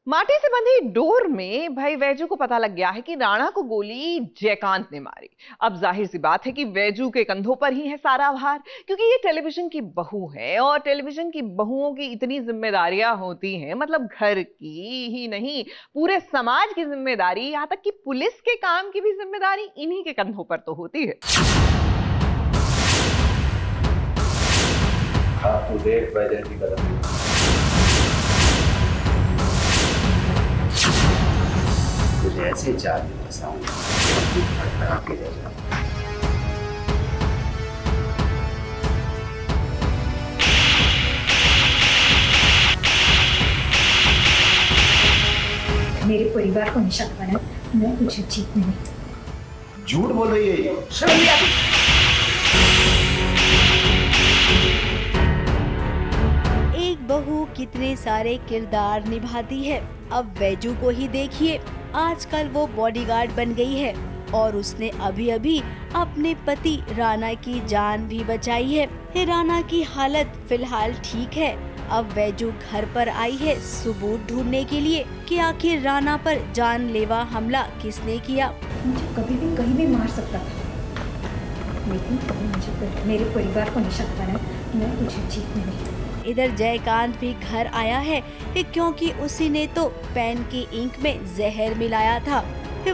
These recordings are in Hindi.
माटी से बंधी डोर में भाई वैजू को पता लग गया है कि राणा को गोली जयकांत ने मारी। अब जाहिर सी बात है कि वैजू के कंधों पर ही है सारा भार, क्योंकि ये टेलीविजन की बहू है और टेलीविजन की बहुओं की इतनी जिम्मेदारियां होती हैं, मतलब घर की ही नहीं पूरे समाज की जिम्मेदारी, यहाँ तक कि पुलिस के काम की भी जिम्मेदारी इन्हीं के कंधों पर तो होती है। आपको देख वैजन की कदम मुझे ऐसे चाल में फंसाऊंगा कि फटना के रह जाऊं। मेरे परिवार को निशाना बना, मैं तुझे जीतने नहीं। झूठ बोल रही है ये। शर्म नहीं आती? एक बहू कितने सारे किरदार निभाती है। अब वैजू को ही देखिए, आजकल वो बॉडीगार्ड बन गई है और उसने अभी अभी अपने पति राणा की जान भी बचाई है। राणा की हालत फिलहाल ठीक है। अब वैजू घर पर आई है सबूत ढूंढने के लिए कि आखिर राणा पर जानलेवा हमला किसने किया। मुझे कभी भी कहीं भी मार सकता था, लेकिन कभी मुझे मेरे परिवार को निशाना बना, मैं तुझे जीतने नहीं। इधर जयकांत भी घर आया है क्योंकि उसी ने तो पेन की इंक में जहर मिलाया था।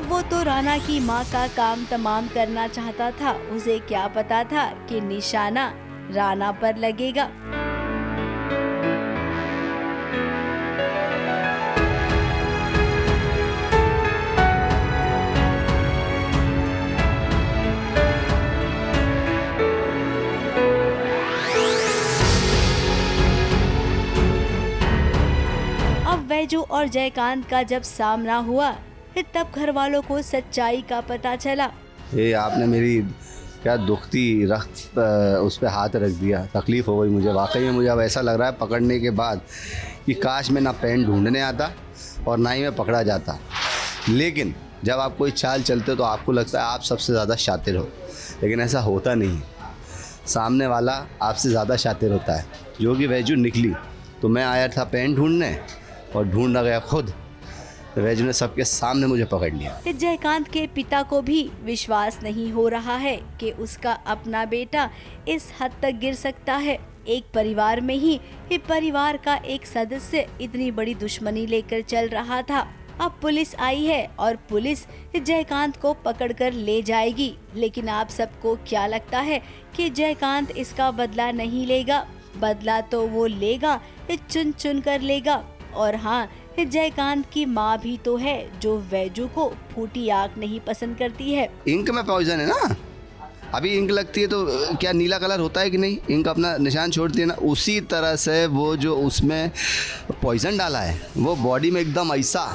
वो तो राणा की माँ का काम तमाम करना चाहता था, उसे क्या पता था कि निशाना राणा पर लगेगा। वैजू और जयकांत का जब सामना हुआ तब घर वालों को सच्चाई का पता चला। ये आपने मेरी क्या दुखती रक्त उस पर हाथ रख दिया, तकलीफ हो गई मुझे। वाकई में मुझे अब ऐसा लग रहा है पकड़ने के बाद कि काश मैं ना पेन ढूंढने आता और ना ही मैं पकड़ा जाता। लेकिन जब आप कोई चाल चलते हो तो आपको लगता है आप सबसे ज़्यादा शातिर हो, लेकिन ऐसा होता नहीं है। सामने वाला आपसे ज़्यादा शातिर होता है। जो कि वैजू निकली तो मैं आया था पेन ढूंढने और ढूंढा गया खुद, तो वैजू ने सबके सामने मुझे पकड़ लिया। जयकांत के पिता को भी विश्वास नहीं हो रहा है कि उसका अपना बेटा इस हद तक गिर सकता है। एक परिवार में ही परिवार का एक सदस्य इतनी बड़ी दुश्मनी लेकर चल रहा था। अब पुलिस आई है और पुलिस जयकांत को पकड़कर ले जाएगी। लेकिन आप सबको क्या लगता है कि जयकांत इसका बदला नहीं लेगा? बदला तो वो लेगा, चुन चुन कर लेगा। और हाँ, जयकांत की माँ भी तो है जो वैजू को फूटी आंख नहीं पसंद करती है। इंक में पॉइजन है ना, अभी इंक लगती है तो क्या नीला कलर होता है कि नहीं? इंक अपना निशान छोड़ती है ना, उसी तरह से वो जो उसमें पॉइजन डाला है वो बॉडी में एकदम ऐसा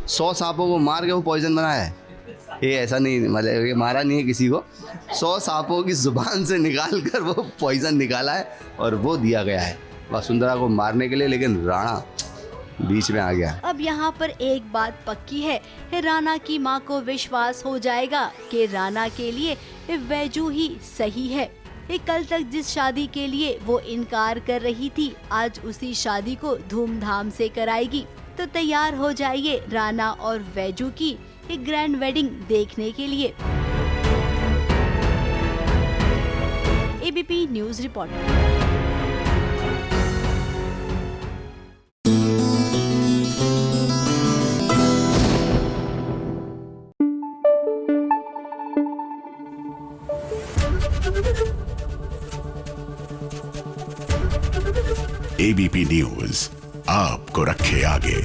100 सांपों को मार के वो पॉइजन बनाया है। ये ऐसा नहीं, मतलब ये मारा नहीं है किसी को, 100 सांपों की जुबान से निकाल कर वो पॉइजन निकाला है और वो दिया गया है वसुंधरा को मारने के लिए। लेकिन राणा बीच में आ गया। अब यहाँ पर एक बात पक्की है, राणा की माँ को विश्वास हो जाएगा कि राणा के लिए वैजू ही सही है। कल तक जिस शादी के लिए वो इनकार कर रही थी, आज उसी शादी को धूमधाम से कराएगी। तो तैयार हो जाइए राणा और वैजू की एक ग्रैंड वेडिंग देखने के लिए। ABP news report. ABP news आपको रखे आगे।